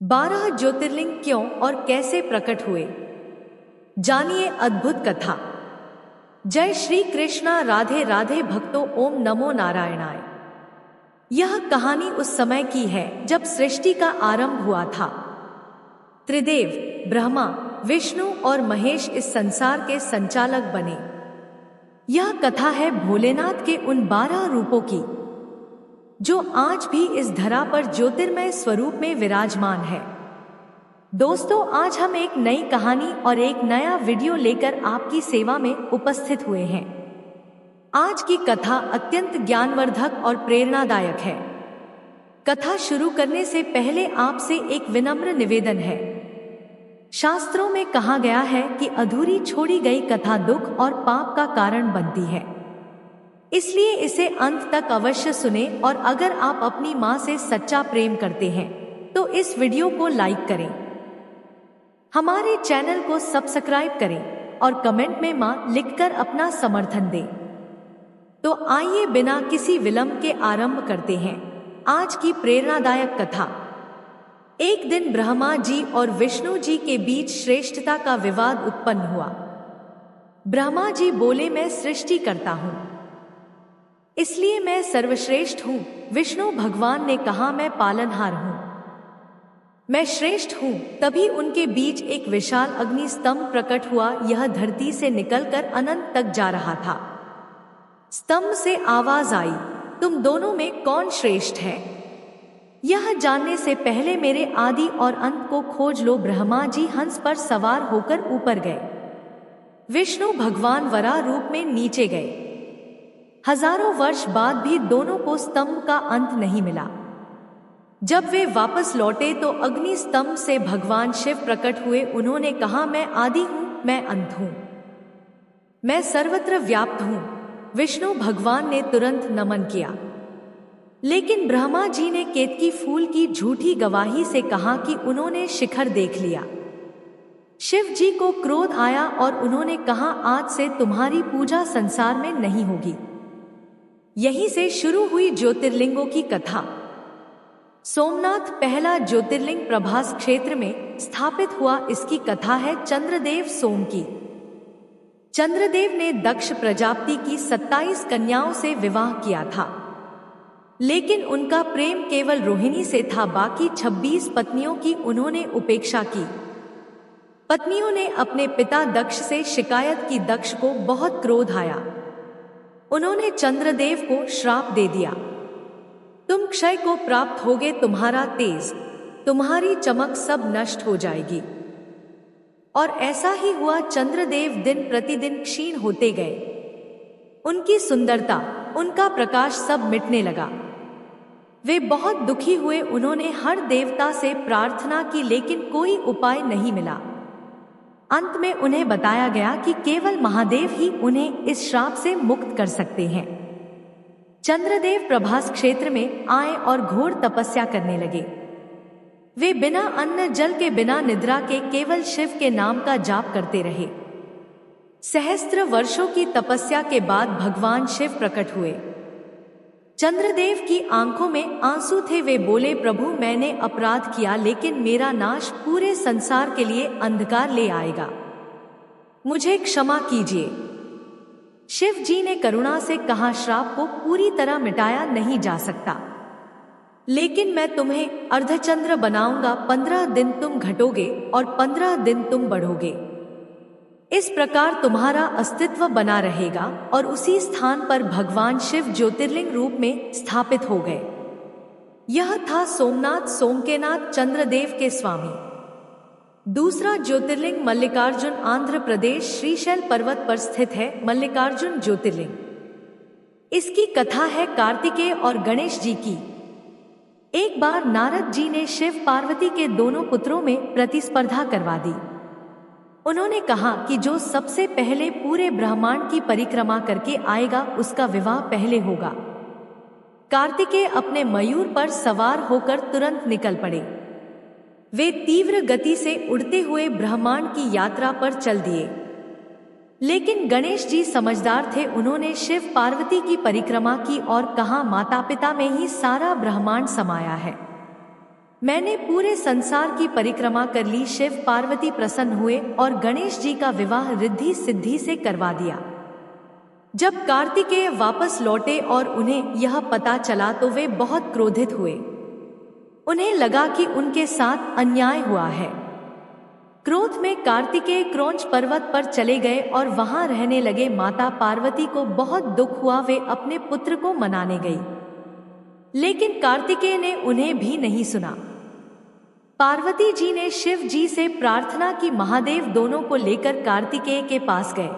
12 ज्योतिर्लिंग क्यों और कैसे प्रकट हुए, जानिए अद्भुत कथा। जय श्री कृष्णा, राधे राधे भक्तों, ओम नमो नारायणाय। यह कहानी उस समय की है जब सृष्टि का आरंभ हुआ था। त्रिदेव ब्रह्मा, विष्णु और महेश इस संसार के संचालक बने। यह कथा है भोलेनाथ के उन 12 रूपों की जो आज भी इस धरा पर ज्योतिर्मय स्वरूप में विराजमान है। दोस्तों, आज हम एक नई कहानी और एक नया वीडियो लेकर आपकी सेवा में उपस्थित हुए हैं। आज की कथा अत्यंत ज्ञानवर्धक और प्रेरणादायक है। कथा शुरू करने से पहले आपसे एक विनम्र निवेदन है। शास्त्रों में कहा गया है कि अधूरी छोड़ी गई कथा दुख और पाप का कारण बनती है, इसलिए इसे अंत तक अवश्य सुने। और अगर आप अपनी माँ से सच्चा प्रेम करते हैं तो इस वीडियो को लाइक करें, हमारे चैनल को सब्सक्राइब करें और कमेंट में माँ लिखकर अपना समर्थन दें। तो आइए बिना किसी विलंब के आरंभ करते हैं आज की प्रेरणादायक कथा। एक दिन ब्रह्मा जी और विष्णु जी के बीच श्रेष्ठता का विवाद उत्पन्न हुआ। ब्रह्मा जी बोले, मैं सृष्टि करता हूँ, इसलिए मैं सर्वश्रेष्ठ हूँ। विष्णु भगवान ने कहा, मैं पालनहार हूँ, मैं श्रेष्ठ हूँ। तभी उनके बीच एक विशाल अग्नि स्तंभ प्रकट हुआ। यह धरती से निकलकर अनंत तक जा रहा था। स्तंभ से आवाज आई, तुम दोनों में कौन श्रेष्ठ है? यह जानने से पहले मेरे आदि और अंत को खोज लो। ब्रह्मा जी हंस पर सवार होकर ऊपर गए। विष्णु भगवान वराह रूप में नीचे गए। हजारों वर्ष बाद भी दोनों को स्तंभ का अंत नहीं मिला। जब वे वापस लौटे तो अग्नि स्तंभ से भगवान शिव प्रकट हुए। उन्होंने कहा, मैं आदि हूं, मैं अंत हूं, मैं सर्वत्र व्याप्त हूं। विष्णु भगवान ने तुरंत नमन किया, लेकिन ब्रह्मा जी ने केतकी फूल की झूठी गवाही से कहा कि उन्होंने शिखर देख लिया। शिव जी को क्रोध आया और उन्होंने कहा, आज से तुम्हारी पूजा संसार में नहीं होगी। यहीं से शुरू हुई ज्योतिर्लिंगों की कथा। सोमनाथ पहला ज्योतिर्लिंग प्रभास क्षेत्र में स्थापित हुआ। इसकी कथा है चंद्रदेव सोम की। चंद्रदेव ने दक्ष प्रजापति की 27 कन्याओं से विवाह किया था, लेकिन उनका प्रेम केवल रोहिणी से था। बाकी 26 पत्नियों की उन्होंने उपेक्षा की। पत्नियों ने अपने पिता दक्ष से शिकायत की। दक्ष को बहुत क्रोध आया। उन्होंने चंद्रदेव को श्राप दे दिया, तुम क्षय को प्राप्त होगे, तुम्हारा तेज, तुम्हारी चमक सब नष्ट हो जाएगी। और ऐसा ही हुआ। चंद्रदेव दिन प्रतिदिन क्षीण होते गए। उनकी सुंदरता, उनका प्रकाश सब मिटने लगा। वे बहुत दुखी हुए। उन्होंने हर देवता से प्रार्थना की, लेकिन कोई उपाय नहीं मिला। अंत में उन्हें बताया गया कि केवल महादेव ही उन्हें इस श्राप से मुक्त कर सकते हैं। चंद्रदेव प्रभास क्षेत्र में आए और घोर तपस्या करने लगे। वे बिना अन्न जल के, बिना निद्रा के केवल शिव के नाम का जाप करते रहे। सहस्त्र वर्षों की तपस्या के बाद भगवान शिव प्रकट हुए। चंद्रदेव की आंखों में आंसू थे। वे बोले, प्रभु, मैंने अपराध किया, लेकिन मेरा नाश पूरे संसार के लिए अंधकार ले आएगा, मुझे क्षमा कीजिए। शिव जी ने करुणा से कहा, श्राप को पूरी तरह मिटाया नहीं जा सकता, लेकिन मैं तुम्हें अर्धचंद्र बनाऊंगा। 15 दिन तुम घटोगे और 15 दिन तुम बढ़ोगे। इस प्रकार तुम्हारा अस्तित्व बना रहेगा। और उसी स्थान पर भगवान शिव ज्योतिर्लिंग रूप में स्थापित हो गए। यह था सोमनाथ, सोमकेनाथ, चंद्रदेव के स्वामी। दूसरा ज्योतिर्लिंग मल्लिकार्जुन, आंध्र प्रदेश श्रीशैल पर्वत पर स्थित है। मल्लिकार्जुन ज्योतिर्लिंग, इसकी कथा है कार्तिकेय और गणेश जी की। एक बार नारद जी ने शिव पार्वती के दोनों पुत्रों में प्रतिस्पर्धा करवा दी। उन्होंने कहा कि जो सबसे पहले पूरे ब्रह्मांड की परिक्रमा करके आएगा, उसका विवाह पहले होगा। कार्तिकेय अपने मयूर पर सवार होकर तुरंत निकल पड़े। वे तीव्र गति से उड़ते हुए ब्रह्मांड की यात्रा पर चल दिए। लेकिन गणेश जी समझदार थे। उन्होंने शिव पार्वती की परिक्रमा की और कहा, माता पिता में ही सारा ब्रह्मांड समाया है, मैंने पूरे संसार की परिक्रमा कर ली। शिव पार्वती प्रसन्न हुए और गणेश जी का विवाह रिद्धि सिद्धि से करवा दिया। जब कार्तिकेय वापस लौटे और उन्हें यह पता चला तो वे बहुत क्रोधित हुए। उन्हें लगा कि उनके साथ अन्याय हुआ है। क्रोध में कार्तिकेय क्रौंच पर्वत पर चले गए और वहां रहने लगे। माता पार्वती को बहुत दुख हुआ। वे अपने पुत्र को मनाने गई, लेकिन कार्तिकेय ने उन्हें भी नहीं सुना। पार्वती जी ने शिव जी से प्रार्थना की। महादेव दोनों को लेकर कार्तिकेय के पास गए,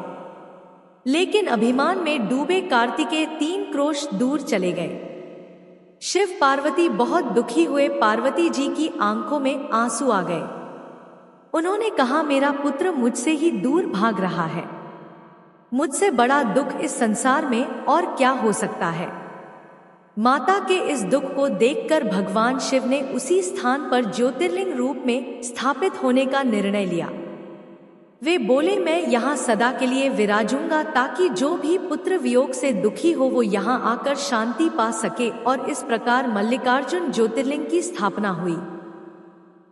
लेकिन अभिमान में डूबे कार्तिकेय 3 क्रोश दूर चले गए। शिव पार्वती बहुत दुखी हुए। पार्वती जी की आंखों में आंसू आ गए। उन्होंने कहा, मेरा पुत्र मुझसे ही दूर भाग रहा है। मुझसे बड़ा दुख इस संसार में और क्या हो सकता है। माता के इस दुख को देखकर भगवान शिव ने उसी स्थान पर ज्योतिर्लिंग रूप में स्थापित होने का निर्णय लिया। वे बोले, मैं यहाँ सदा के लिए विराजूंगा ताकि जो भी पुत्र वियोग से दुखी हो वो यहाँ आकर शांति पा सके। और इस प्रकार मल्लिकार्जुन ज्योतिर्लिंग की स्थापना हुई।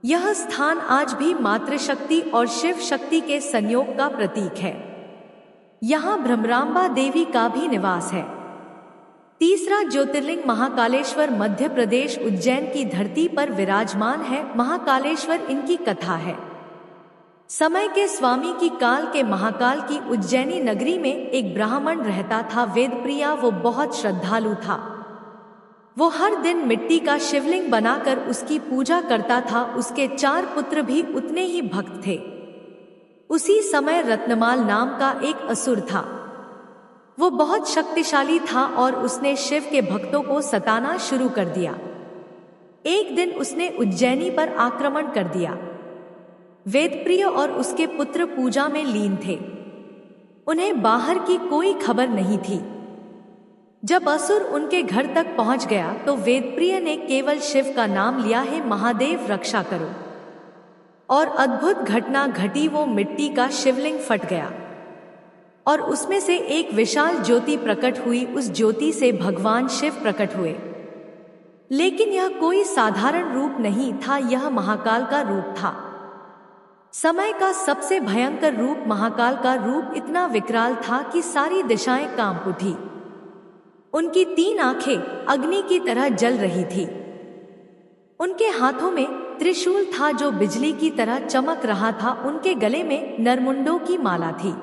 यह स्थान आज भी मातृशक्ति और शिव शक्ति के संयोग का प्रतीक है। यहाँ भ्रमरांबा देवी का भी निवास है। तीसरा ज्योतिर्लिंग महाकालेश्वर मध्य प्रदेश उज्जैन की धरती पर विराजमान है। महाकालेश्वर इनकी कथा है। समय के स्वामी की काल के महाकाल की उज्जैनी नगरी में एक ब्राह्मण रहता था। वेदप्रिया वो बहुत श्रद्धालु था। वो हर दिन मिट्टी का शिवलिंग बनाकर उसकी पूजा करता था। उसके 4 पुत्र भी उतने ही भक्त थे। उसी समय रत्नमाल नाम का एक असुर था। वो बहुत शक्तिशाली था और उसने शिव के भक्तों को सताना शुरू कर दिया। एक दिन उसने उज्जैनी पर आक्रमण कर दिया। वेदप्रिय और उसके पुत्र पूजा में लीन थे। उन्हें बाहर की कोई खबर नहीं थी। जब असुर उनके घर तक पहुंच गया तो वेदप्रिय ने केवल शिव का नाम लिया, है महादेव रक्षा करो। और अद्भुत घटना घटी। वो मिट्टी का शिवलिंग फट गया और उसमें से एक विशाल ज्योति प्रकट हुई। उस ज्योति से भगवान शिव प्रकट हुए, लेकिन यह कोई साधारण रूप नहीं था, यह महाकाल का रूप था। समय का सबसे भयंकर रूप। महाकाल का रूप इतना विकराल था कि सारी दिशाएं कांप उठी। उनकी 3 आंखें अग्नि की तरह जल रही थी। उनके हाथों में त्रिशूल था जो बिजली की तरह चमक रहा था। उनके गले में नरमुंडों की माला थी।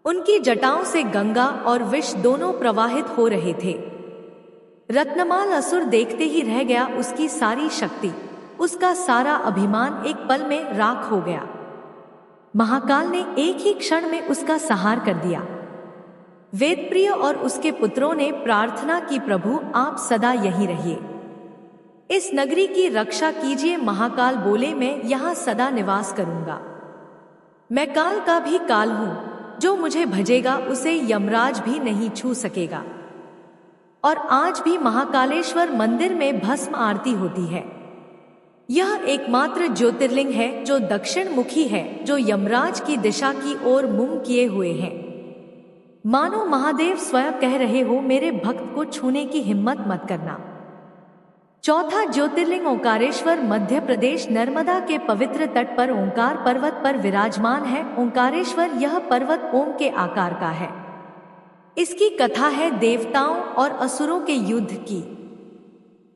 उनकी जटाओं से गंगा और विष दोनों प्रवाहित हो रहे थे। रत्नमाल असुर देखते ही रह गया। उसकी सारी शक्ति, उसका सारा अभिमान एक पल में राख हो गया। महाकाल ने एक ही क्षण में उसका संहार कर दिया। वेदप्रिय और उसके पुत्रों ने प्रार्थना की, प्रभु आप सदा यहीं रहिए, इस नगरी की रक्षा कीजिए। महाकाल बोले, मैं यहाँ सदा निवास करूंगा। मैं काल का भी काल हूँ। जो मुझे भजेगा उसे यमराज भी नहीं छू सकेगा। और आज भी महाकालेश्वर मंदिर में भस्म आरती होती है। यह एकमात्र ज्योतिर्लिंग है जो दक्षिण मुखी है, जो यमराज की दिशा की ओर मुंह किए हुए है। मानो महादेव स्वयं कह रहे हो, मेरे भक्त को छूने की हिम्मत मत करना। चौथा ज्योतिर्लिंग ओंकारेश्वर मध्य प्रदेश नर्मदा के पवित्र तट पर ओंकार पर्वत पर विराजमान है। ओंकारेश्वर यह पर्वत ओम के आकार का है। इसकी कथा है देवताओं और असुरों के युद्ध की।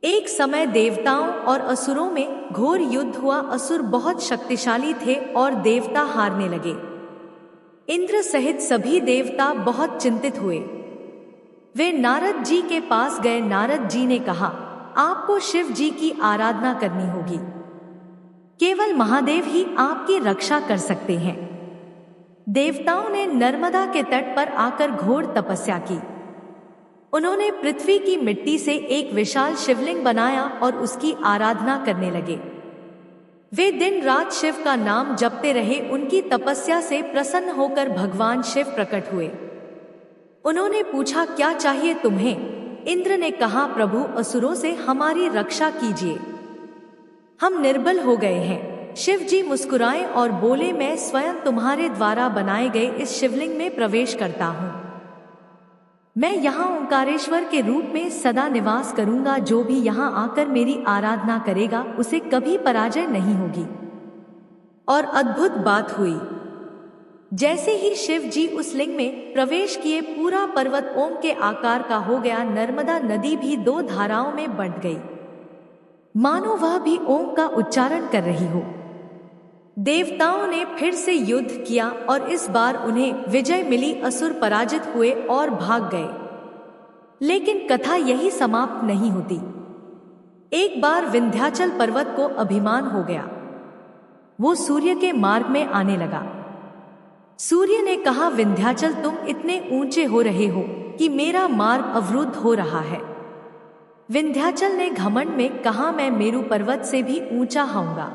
एक समय देवताओं और असुरों में घोर युद्ध हुआ। असुर बहुत शक्तिशाली थे और देवता हारने लगे। इंद्र सहित सभी देवता बहुत चिंतित हुए। वे नारद जी के पास गए। नारद जी ने कहा, आपको शिव जी की आराधना करनी होगी। केवल महादेव ही आपकी रक्षा कर सकते हैं। देवताओं ने नर्मदा के तट पर आकर घोर तपस्या की। उन्होंने पृथ्वी की मिट्टी से एक विशाल शिवलिंग बनाया और उसकी आराधना करने लगे। वे दिन रात शिव का नाम जपते रहे। उनकी तपस्या से प्रसन्न होकर भगवान शिव प्रकट हुए। उन्होंने पूछा, क्या चाहिए तुम्हें? इंद्र ने कहा, प्रभु असुरों से हमारी रक्षा कीजिए, हम निर्बल हो गए हैं। शिव जी मुस्कुराए और बोले, मैं स्वयं तुम्हारे द्वारा बनाए गए इस शिवलिंग में प्रवेश करता हूँ। मैं यहाँ ओंकारेश्वर के रूप में सदा निवास करूंगा। जो भी यहाँ आकर मेरी आराधना करेगा उसे कभी पराजय नहीं होगी। और अद्भुत बात हुई। जैसे ही शिव जी उस लिंग में प्रवेश किए, पूरा पर्वत ओम के आकार का हो गया। नर्मदा नदी भी दो धाराओं में बंट गई, मानो वह भी ओम का उच्चारण कर रही हो। देवताओं ने फिर से युद्ध किया और इस बार उन्हें विजय मिली। असुर पराजित हुए और भाग गए। लेकिन कथा यही समाप्त नहीं होती। एक बार विंध्याचल पर्वत को अभिमान हो गया। वो सूर्य के मार्ग में आने लगा। सूर्य ने कहा, विंध्याचल तुम इतने ऊंचे हो रहे हो कि मेरा मार्ग अवरुद्ध हो रहा है। विंध्याचल ने घमंड में कहा, मैं मेरु पर्वत से भी ऊंचा होऊंगा।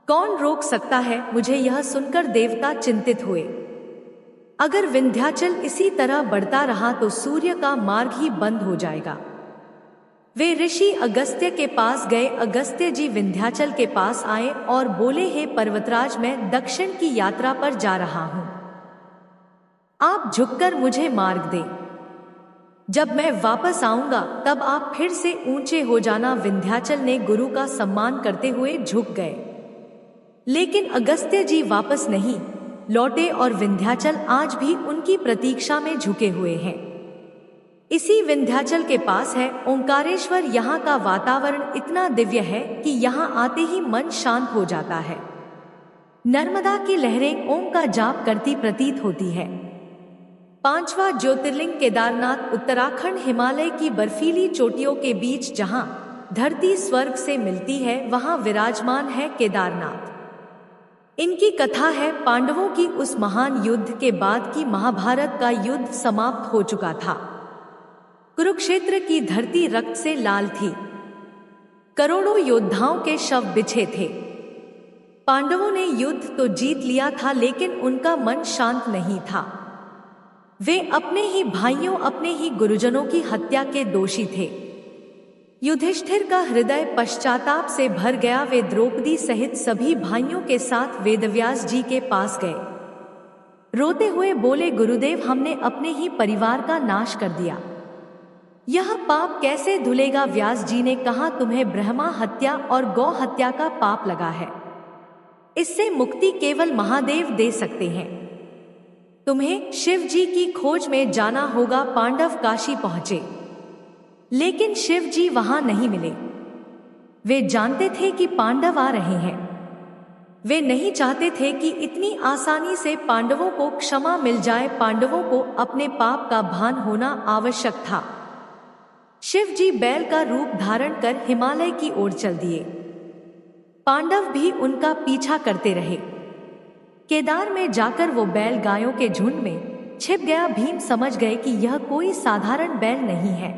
कौन रोक सकता है मुझे? यह सुनकर देवता चिंतित हुए। अगर विंध्याचल इसी तरह बढ़ता रहा तो सूर्य का मार्ग ही बंद हो जाएगा। वे ऋषि अगस्त्य के पास गए। अगस्त्य जी विंध्याचल के पास आए और बोले, हे पर्वतराज, मैं दक्षिण की यात्रा पर जा रहा हूं। आप झुककर मुझे मार्ग दें। जब मैं वापस आऊंगा तब आप फिर से ऊंचे हो जाना। विंध्याचल ने गुरु का सम्मान करते हुए झुक गए। लेकिन अगस्त्य जी वापस नहीं लौटे और विंध्याचल आज भी उनकी प्रतीक्षा में झुके हुए हैं। इसी विंध्याचल के पास है ओंकारेश्वर। यहाँ का वातावरण इतना दिव्य है कि यहाँ आते ही मन शांत हो जाता है। नर्मदा की लहरें ओम का जाप करती प्रतीत होती है। पांचवा ज्योतिर्लिंग केदारनाथ, उत्तराखंड। हिमालय की बर्फीली चोटियों के बीच जहाँ धरती स्वर्ग से मिलती है, वहाँ विराजमान है केदारनाथ। इनकी कथा है, पांडवों की उस महान युद्ध के बाद की महाभारत का युद्ध समाप्त हो चुका था। कुरुक्षेत्र की धरती रक्त से लाल थी। करोड़ों योद्धाओं के शव बिछे थे। पांडवों ने युद्ध तो जीत लिया था, लेकिन उनका मन शांत नहीं था। वे अपने ही भाइयों, अपने ही गुरुजनों की हत्या के दोषी थे। युधिष्ठिर का हृदय पश्चाताप से भर गया। वे द्रौपदी सहित सभी भाइयों के साथ वेदव्यास जी के पास गए। रोते हुए बोले, गुरुदेव, हमने अपने ही परिवार का नाश कर दिया। यह पाप कैसे धुलेगा? व्यास जी ने कहा, तुम्हें ब्रह्मा हत्या और गौ हत्या का पाप लगा है। इससे मुक्ति केवल महादेव दे सकते हैं। तुम्हें शिव जी की खोज में जाना होगा। पांडव काशी पहुंचे, लेकिन शिव जी वहां नहीं मिले। वे जानते थे कि पांडव आ रहे हैं। वे नहीं चाहते थे कि इतनी आसानी से पांडवों को क्षमा मिल जाए। पांडवों को अपने पाप का भान होना आवश्यक था। शिव जी बैल का रूप धारण कर हिमालय की ओर चल दिए। पांडव भी उनका पीछा करते रहे। केदार में जाकर वो बैल गायों के झुंड में छिप गया। भीम समझ गए कि यह कोई साधारण बैल नहीं है।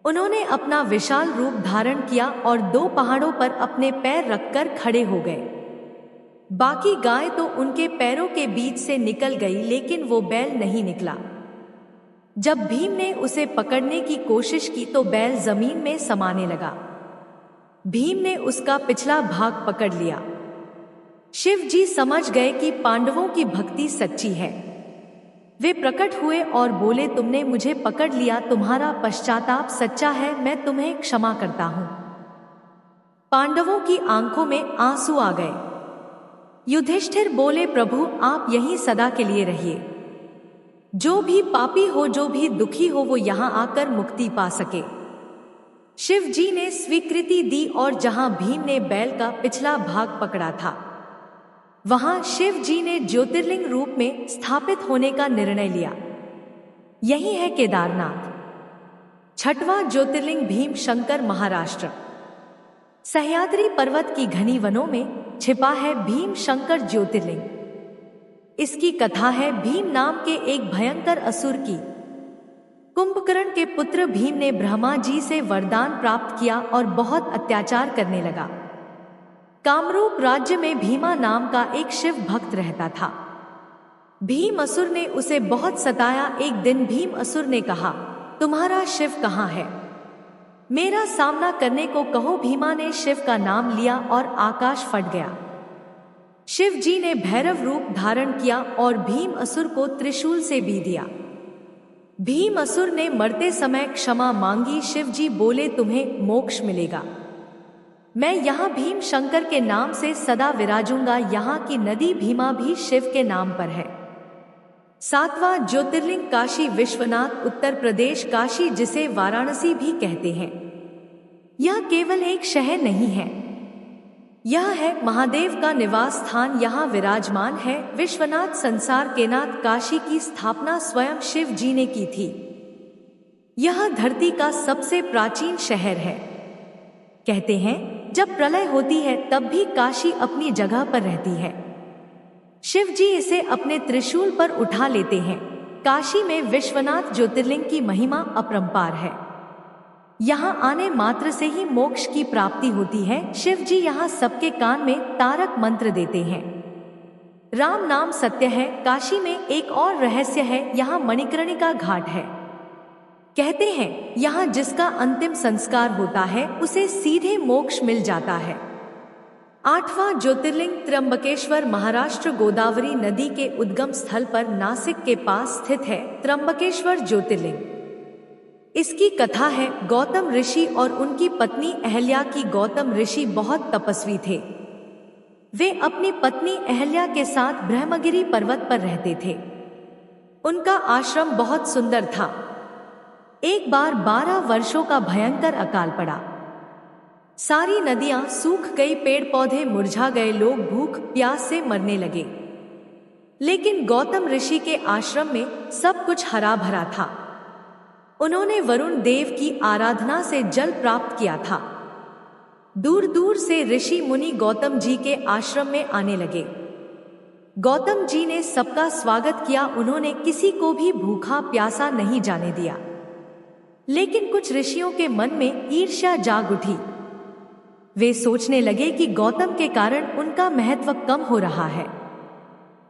उन्होंने अपना विशाल रूप धारण किया और दो पहाड़ों पर अपने पैर रखकर खड़े हो गए। बाकी गाय तो उनके पैरों के बीच से निकल गई, लेकिन वो बैल नहीं निकला। जब भीम ने उसे पकड़ने की कोशिश की तो बैल जमीन में समाने लगा। भीम ने उसका पिछला भाग पकड़ लिया। शिव जी समझ गए कि पांडवों की भक्ति सच्ची है। वे प्रकट हुए और बोले, तुमने मुझे पकड़ लिया, तुम्हारा पश्चाताप सच्चा है, मैं तुम्हें क्षमा करता हूं। पांडवों की आंखों में आंसू आ गए। युधिष्ठिर बोले, प्रभु, आप यहीं सदा के लिए रहिए। जो भी पापी हो, जो भी दुखी हो, वो यहां आकर मुक्ति पा सके। शिव जी ने स्वीकृति दी और जहां भीम ने बैल का पिछला भाग पकड़ा था, वहां शिव जी ने ज्योतिर्लिंग रूप में स्थापित होने का निर्णय लिया। यही है केदारनाथ। छठवां ज्योतिर्लिंग भीम शंकर, महाराष्ट्र। सह्याद्री पर्वत की घनी वनों में छिपा है भीम शंकर ज्योतिर्लिंग। इसकी कथा है भीम नाम के एक भयंकर असुर की। कुंभकर्ण के पुत्र भीम ने ब्रह्मा जी से वरदान प्राप्त किया और बहुत अत्याचार करने लगा। कामरूप राज्य में भीमा नाम का एक शिव भक्त रहता था। भीम असुर ने उसे बहुत सताया। एक दिन भीम असुर ने कहा, तुम्हारा शिव कहाँ है? मेरा सामना करने को कहो। भीमा ने शिव का नाम लिया और आकाश फट गया। शिव जी ने भैरव रूप धारण किया और भीम असुर को त्रिशूल से बीध दिया। भीम असुर ने मरते समय क्षमा मांगी। शिव जी बोले तुम्हें मोक्ष मिलेगा। मैं यहाँ भीम शंकर के नाम से सदा विराजूंगा। यहाँ की नदी भीमा भी शिव के नाम पर है। 7वां ज्योतिर्लिंग काशी विश्वनाथ उत्तर प्रदेश काशी जिसे वाराणसी भी कहते हैं। यह केवल एक शहर नहीं है, यह है महादेव का निवास स्थान। यहाँ विराजमान है विश्वनाथ, संसार के नाथ। काशी की स्थापना स्वयं शिव जी ने की थी। यह धरती का सबसे प्राचीन शहर है। कहते हैं जब प्रलय होती है तब भी काशी अपनी जगह पर रहती है। शिव जी इसे अपने त्रिशूल पर उठा लेते हैं। काशी में विश्वनाथ ज्योतिर्लिंग की महिमा अपरंपार है। यहाँ आने मात्र से ही मोक्ष की प्राप्ति होती है। शिव जी यहाँ सबके कान में तारक मंत्र देते हैं। राम नाम सत्य है। काशी में एक और रहस्य है, यहाँ मणिकर्णिका घाट है। कहते हैं यहाँ जिसका अंतिम संस्कार होता है उसे सीधे मोक्ष मिल जाता है। 8वां ज्योतिर्लिंग त्र्यंबकेश्वर महाराष्ट्र गोदावरी नदी के उद्गम स्थल पर नासिक के पास स्थित है त्र्यंबकेश्वर ज्योतिर्लिंग। इसकी कथा है गौतम ऋषि और उनकी पत्नी अहल्या की। गौतम ऋषि बहुत तपस्वी थे। वे अपनी पत्नी अहल्या के साथ ब्रह्मगिरी पर्वत पर रहते थे। उनका आश्रम बहुत सुंदर था। एक बार 12 वर्षों का भयंकर अकाल पड़ा। सारी नदियां सूख गई, पेड़ पौधे मुरझा गए, लोग भूख प्यास से मरने लगे। लेकिन गौतम ऋषि के आश्रम में सब कुछ हरा भरा था। उन्होंने वरुण देव की आराधना से जल प्राप्त किया था। दूर दूर से ऋषि मुनि गौतम जी के आश्रम में आने लगे। गौतम जी ने सबका स्वागत किया। उन्होंने किसी को भी भूखा प्यासा नहीं जाने दिया। लेकिन कुछ ऋषियों के मन में ईर्ष्या जाग उठी। वे सोचने लगे कि गौतम के कारण उनका महत्व कम हो रहा है।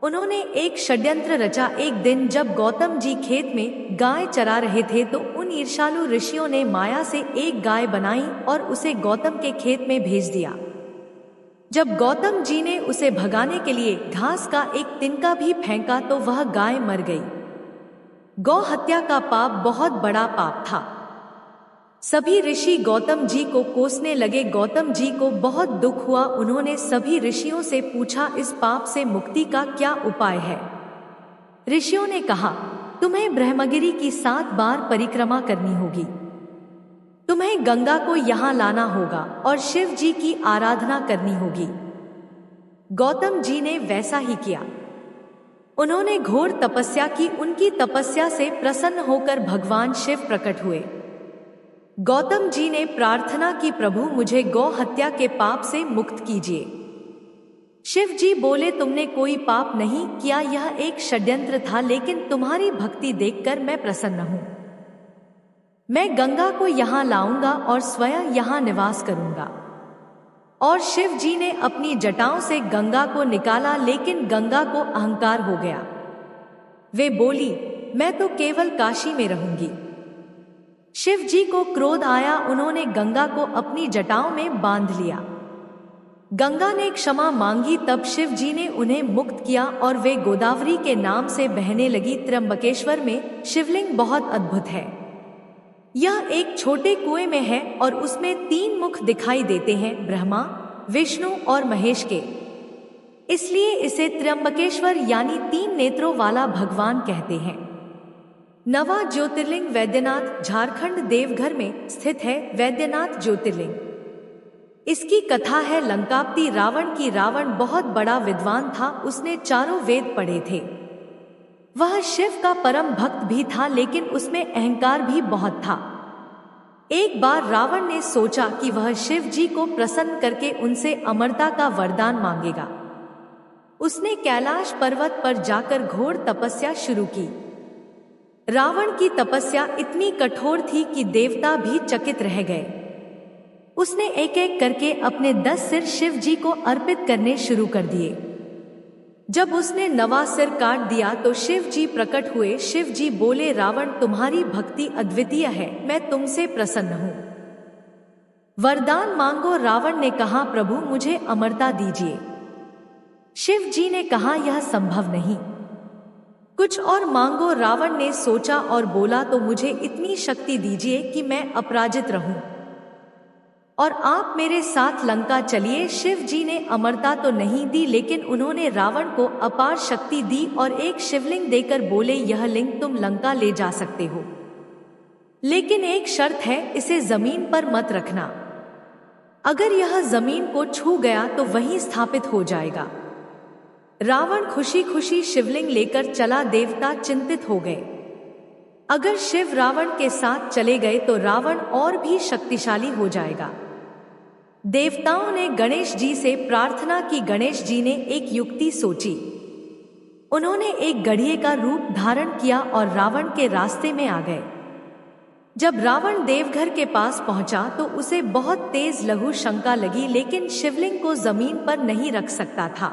उन्होंने एक षड्यंत्र रचा। एक दिन जब गौतम जी खेत में गाय चरा रहे थे तो उन ईर्ष्यालु ऋषियों ने माया से एक गाय बनाई और उसे गौतम के खेत में भेज दिया। जब गौतम जी ने उसे भगाने के लिए घास का एक तिनका भी फेंका तो वह गाय मर गई। गौ हत्या का पाप बहुत बड़ा पाप था। सभी ऋषि गौतम जी को कोसने लगे। गौतम जी को बहुत दुख हुआ। उन्होंने सभी ऋषियों से पूछा इस पाप से मुक्ति का क्या उपाय है। ऋषियों ने कहा तुम्हें ब्रह्मगिरी की 7 बार परिक्रमा करनी होगी। तुम्हें गंगा को यहाँ लाना होगा और शिव जी की आराधना करनी होगी। गौतम जी ने वैसा ही किया। उन्होंने घोर तपस्या की। उनकी तपस्या से प्रसन्न होकर भगवान शिव प्रकट हुए। गौतम जी ने प्रार्थना की प्रभु मुझे गौ हत्या के पाप से मुक्त कीजिए। शिव जी बोले तुमने कोई पाप नहीं किया, यह एक षड्यंत्र था, लेकिन तुम्हारी भक्ति देखकर मैं प्रसन्न हूँ। मैं गंगा को यहाँ लाऊंगा और स्वयं यहाँ निवास करूंगा। और शिव जी ने अपनी जटाओं से गंगा को निकाला, लेकिन गंगा को अहंकार हो गया। वे बोली मैं तो केवल काशी में रहूंगी। शिव जी को क्रोध आया। उन्होंने गंगा को अपनी जटाओं में बांध लिया। गंगा ने क्षमा मांगी, तब शिव जी ने उन्हें मुक्त किया और वे गोदावरी के नाम से बहने लगी। त्र्यंबकेश्वर में शिवलिंग बहुत अद्भुत है। यह एक छोटे कुएं में है और उसमें 3 मुख दिखाई देते हैं, ब्रह्मा, विष्णु और महेश के। इसलिए इसे त्र्यंबकेश्वर यानी 3 नेत्रों वाला भगवान कहते हैं। 9वां ज्योतिर्लिंग वैद्यनाथ झारखंड देवघर में स्थित है। वैद्यनाथ ज्योतिर्लिंग, इसकी कथा है लंकापति रावण की। रावण बहुत बड़ा विद्वान था। उसने चारों वेद पढ़े थे। वह शिव का परम भक्त भी था, लेकिन उसमें अहंकार भी बहुत था। एक बार रावण ने सोचा कि वह शिव जी को प्रसन्न करके उनसे अमरता का वरदान मांगेगा। उसने कैलाश पर्वत पर जाकर घोर तपस्या शुरू की। रावण की तपस्या इतनी कठोर थी कि देवता भी चकित रह गए। उसने एक एक करके अपने 10 सिर शिव जी को अर्पित करने शुरू कर दिए। जब उसने 9वां सिर काट दिया तो शिव जी प्रकट हुए। शिव जी बोले रावण तुम्हारी भक्ति अद्वितीय है, मैं तुमसे प्रसन्न हूँ, वरदान मांगो। रावण ने कहा प्रभु मुझे अमरता दीजिए। शिव जी ने कहा यह संभव नहीं। कुछ और मांगो। रावण ने सोचा और बोला, तो मुझे इतनी शक्ति दीजिए कि मैं अपराजित रहूं और आप मेरे साथ लंका चलिए। शिव जी ने अमरता तो नहीं दी, लेकिन उन्होंने रावण को अपार शक्ति दी और एक शिवलिंग देकर बोले, यह लिंग तुम लंका ले जा सकते हो, लेकिन एक शर्त है, इसे जमीन पर मत रखना। अगर यह जमीन को छू गया तो वहीं स्थापित हो जाएगा। रावण खुशी खुशी शिवलिंग लेकर चला। देवता चिंतित हो गए। अगर शिव रावण के साथ चले गए तो रावण और भी शक्तिशाली हो जाएगा। देवताओं ने गणेश जी से प्रार्थना की। गणेश जी ने एक युक्ति सोची। उन्होंने एक गधिये का रूप धारण किया और रावण के रास्ते में आ गए। जब रावण देवघर के पास पहुंचा तो उसे बहुत तेज लघु शंका लगी, लेकिन शिवलिंग को जमीन पर नहीं रख सकता था।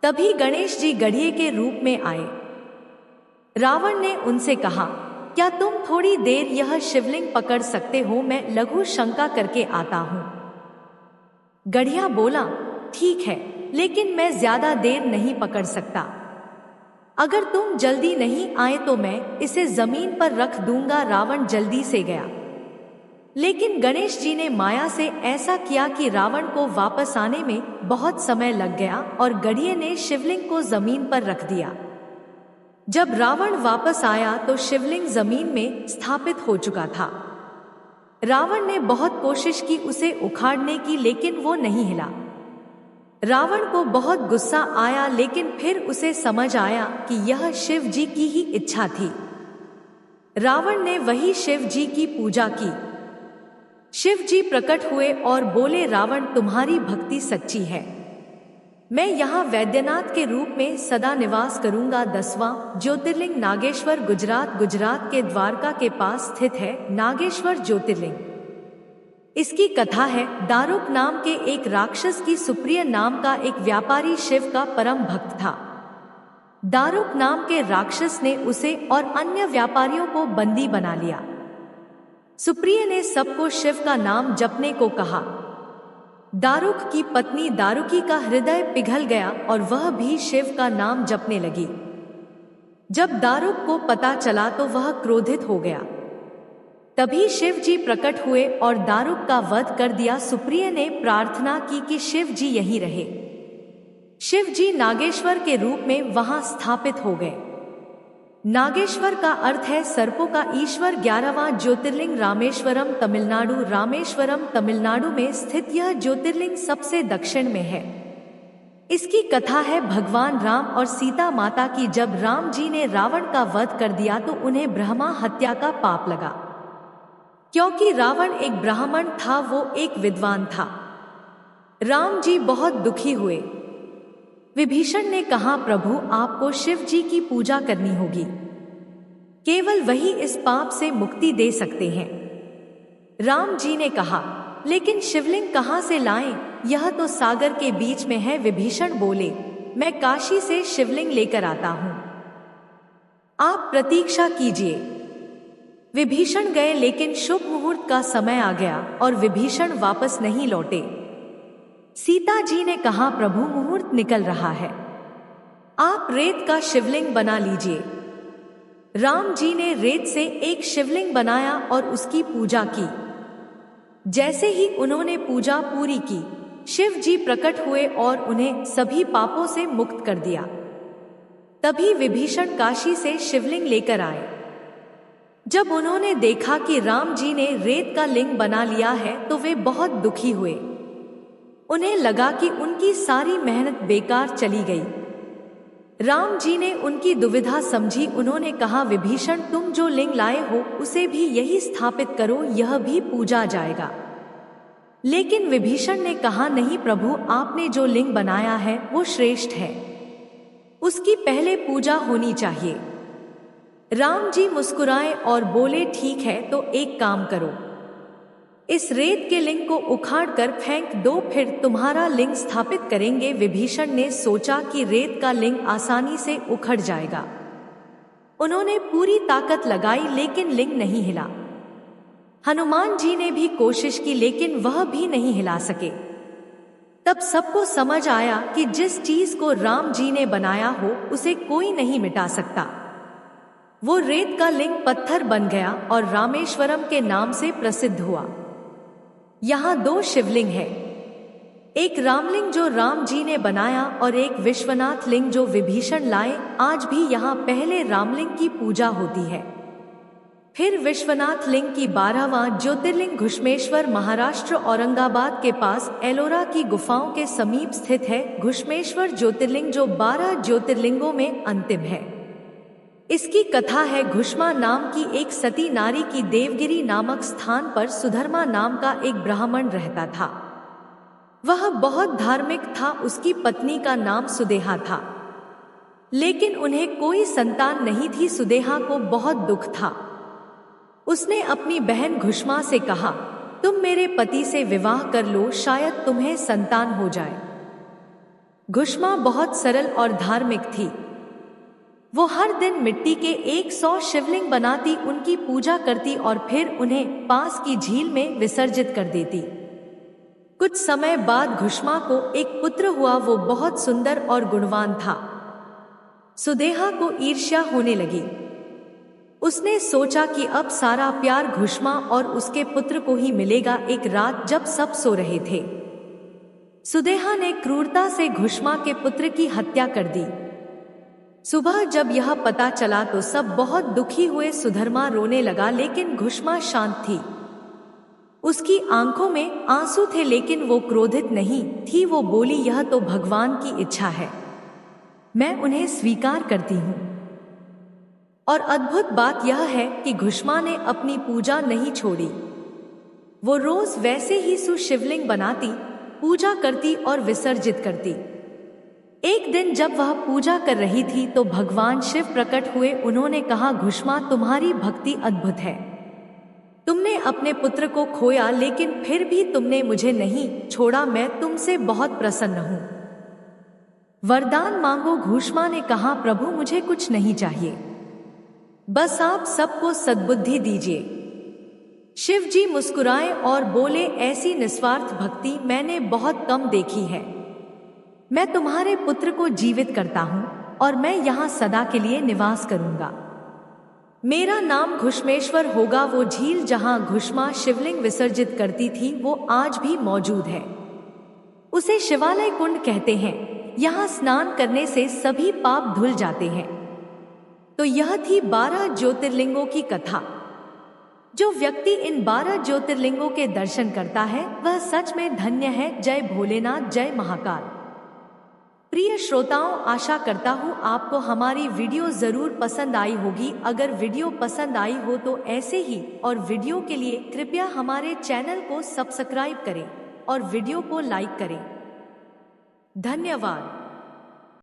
तभी गणेश जी गधिये के रूप में आए। रावण ने उनसे कहा, क्या तुम थोड़ी देर यह शिवलिंग पकड़ सकते हो? मैं लघु शंका करके आता हूं। गधिया बोला, ठीक है, लेकिन मैं ज्यादा देर नहीं पकड़ सकता। अगर तुम जल्दी नहीं आए तो मैं इसे जमीन पर रख दूंगा। रावण जल्दी से गया, लेकिन गणेश जी ने माया से ऐसा किया कि रावण को वापस आने में बहुत समय लग गया और गधिये ने शिवलिंग को जमीन पर रख दिया। जब रावण वापस आया तो शिवलिंग जमीन में स्थापित हो चुका था। रावण ने बहुत कोशिश की उसे उखाड़ने की, लेकिन वो नहीं हिला। रावण को बहुत गुस्सा आया, लेकिन फिर उसे समझ आया कि यह शिव जी की ही इच्छा थी। रावण ने वही शिव जी की पूजा की। शिव जी प्रकट हुए और बोले, रावण तुम्हारी भक्ति सच्ची है, मैं यहाँ वैद्यनाथ के रूप में सदा निवास करूंगा। 10वां ज्योतिर्लिंग नागेश्वर गुजरात के द्वारका के पास स्थित है। नागेश्वर ज्योतिर्लिंग, इसकी कथा है, दारुक नाम के एक राक्षस की सुप्रिय नाम का एक व्यापारी शिव का परम भक्त था। दारुक नाम के राक्षस ने उसे और अन्य व्यापारियों को बंदी बना लिया। सुप्रिय ने सबको शिव का नाम जपने को कहा। दारुक की पत्नी दारुकी का हृदय पिघल गया और वह भी शिव का नाम जपने लगी। जब दारुक को पता चला तो वह क्रोधित हो गया। तभी शिव जी प्रकट हुए और दारुक का वध कर दिया। सुप्रिय ने प्रार्थना की कि शिव जी यहीं रहे। शिव जी नागेश्वर के रूप में वहां स्थापित हो गए। नागेश्वर का अर्थ है सर्पों का ईश्वर। 11वां ज्योतिर्लिंग रामेश्वरम तमिलनाडु। रामेश्वरम तमिलनाडु में स्थित यह ज्योतिर्लिंग सबसे दक्षिण में है। इसकी कथा है भगवान राम और सीता माता की। जब राम जी ने रावण का वध कर दिया तो उन्हें ब्रह्मा हत्या का पाप लगा। क्योंकि रावण एक ब्राह्मण था, वो एक विद्वान था। राम जी बहुत दुखी हुए। विभीषण ने कहा, प्रभु आपको शिव जी की पूजा करनी होगी, केवल वही इस पाप से मुक्ति दे सकते हैं। राम जी ने कहा, लेकिन शिवलिंग कहाँ से लाएं? यह तो सागर के बीच में है। विभीषण बोले, मैं काशी से शिवलिंग लेकर आता हूं, आप प्रतीक्षा कीजिए। विभीषण गए, लेकिन शुभ मुहूर्त का समय आ गया और विभीषण वापस नहीं लौटे। सीता जी ने कहा, प्रभु मुहूर्त निकल रहा है, आप रेत का शिवलिंग बना लीजिए। राम जी ने रेत से एक शिवलिंग बनाया और उसकी पूजा की। जैसे ही उन्होंने पूजा पूरी की, शिव जी प्रकट हुए और उन्हें सभी पापों से मुक्त कर दिया। तभी विभीषण काशी से शिवलिंग लेकर आए। जब उन्होंने देखा कि राम जी ने रेत का लिंग बना लिया है तो वे बहुत दुखी हुए। उन्हें लगा कि उनकी सारी मेहनत बेकार चली गई। राम जी ने उनकी दुविधा समझी। उन्होंने कहा, विभीषण तुम जो लिंग लाए हो उसे भी यही स्थापित करो, यह भी पूजा जाएगा। लेकिन विभीषण ने कहा, नहीं प्रभु, आपने जो लिंग बनाया है वो श्रेष्ठ है, उसकी पहले पूजा होनी चाहिए। राम जी मुस्कुराए और बोले, ठीक है, तो एक काम करो, इस रेत के लिंग को उखाड़कर फेंक दो, फिर तुम्हारा लिंग स्थापित करेंगे। विभीषण ने सोचा कि रेत का लिंग आसानी से उखड़ जाएगा। उन्होंने पूरी ताकत लगाई, लेकिन लिंग नहीं हिला। हनुमान जी ने भी कोशिश की, लेकिन वह भी नहीं हिला सके। तब सबको समझ आया कि जिस चीज को राम जी ने बनाया हो उसे कोई नहीं मिटा सकता। वो रेत का लिंग पत्थर बन गया और रामेश्वरम के नाम से प्रसिद्ध हुआ। यहाँ 2 शिवलिंग है, एक रामलिंग जो राम जी ने बनाया और एक विश्वनाथ लिंग जो विभीषण लाए। आज भी यहाँ पहले रामलिंग की पूजा होती है। फिर विश्वनाथ लिंग की 12वां ज्योतिर्लिंग घुश्मेश्वर महाराष्ट्र औरंगाबाद के पास एलोरा की गुफाओं के समीप स्थित है। घुश्मेश्वर ज्योतिर्लिंग जो 12 ज्योतिर्लिंगों में अंतिम है। इसकी कथा है, घुश्मा नाम की एक सती नारी की देवगिरी नामक स्थान पर सुधर्मा नाम का एक ब्राह्मण रहता था। वह बहुत धार्मिक था। उसकी पत्नी का नाम सुदेहा था, लेकिन उन्हें कोई संतान नहीं थी। सुदेहा को बहुत दुख था। उसने अपनी बहन घुश्मा से कहा, तुम मेरे पति से विवाह कर लो, शायद तुम्हें संतान हो जाए। घुश्मा बहुत सरल और धार्मिक थी। वो हर दिन मिट्टी के 100 शिवलिंग बनाती, उनकी पूजा करती और फिर उन्हें पास की झील में विसर्जित कर देती। कुछ समय बाद घुश्मा को एक पुत्र हुआ। वो बहुत सुंदर और गुणवान था। सुदेहा को ईर्ष्या होने लगी। उसने सोचा कि अब सारा प्यार घुश्मा और उसके पुत्र को ही मिलेगा। एक रात जब सब सो रहे थे, सुदेहा ने क्रूरता से घुश्मा के पुत्र की हत्या कर दी। सुबह जब यह पता चला तो सब बहुत दुखी हुए। सुधर्मा रोने लगा, लेकिन घुश्मा शांत थी। उसकी आंखों में आंसू थे, लेकिन वो क्रोधित नहीं थी। वो बोली, यह तो भगवान की इच्छा है, मैं उन्हें स्वीकार करती हूँ। और अद्भुत बात यह है कि घुश्मा ने अपनी पूजा नहीं छोड़ी। वो रोज वैसे ही शिवलिंग बनाती, पूजा करती और विसर्जित करती। एक दिन जब वह पूजा कर रही थी तो भगवान शिव प्रकट हुए। उन्होंने कहा, घुश्मा, तुम्हारी भक्ति अद्भुत है। तुमने अपने पुत्र को खोया, लेकिन फिर भी तुमने मुझे नहीं छोड़ा। मैं तुमसे बहुत प्रसन्न हूँ। वरदान मांगो। घुश्मा ने कहा, प्रभु, मुझे कुछ नहीं चाहिए, बस आप सबको सद्बुद्धि दीजिए। शिव जी मुस्कुराए और बोले, ऐसी निस्वार्थ भक्ति मैंने बहुत कम देखी है। मैं तुम्हारे पुत्र को जीवित करता हूँ और मैं यहाँ सदा के लिए निवास करूँगा। मेरा नाम घुश्मेश्वर होगा। वो झील जहाँ घुश्मा शिवलिंग विसर्जित करती थी वो आज भी मौजूद है। उसे शिवालय कुंड कहते हैं। यहाँ स्नान करने से सभी पाप धुल जाते हैं। तो यह थी 12 ज्योतिर्लिंगों की कथा। जो व्यक्ति इन 12 ज्योतिर्लिंगों के दर्शन करता है वह सच में धन्य है। जय भोलेनाथ, जय महाकाल। प्रिय श्रोताओं, आशा करता हूँ आपको हमारी वीडियो जरूर पसंद आई होगी। अगर वीडियो पसंद आई हो तो ऐसे ही और वीडियो के लिए कृपया हमारे चैनल को सब्सक्राइब करें और वीडियो को लाइक करें। धन्यवाद।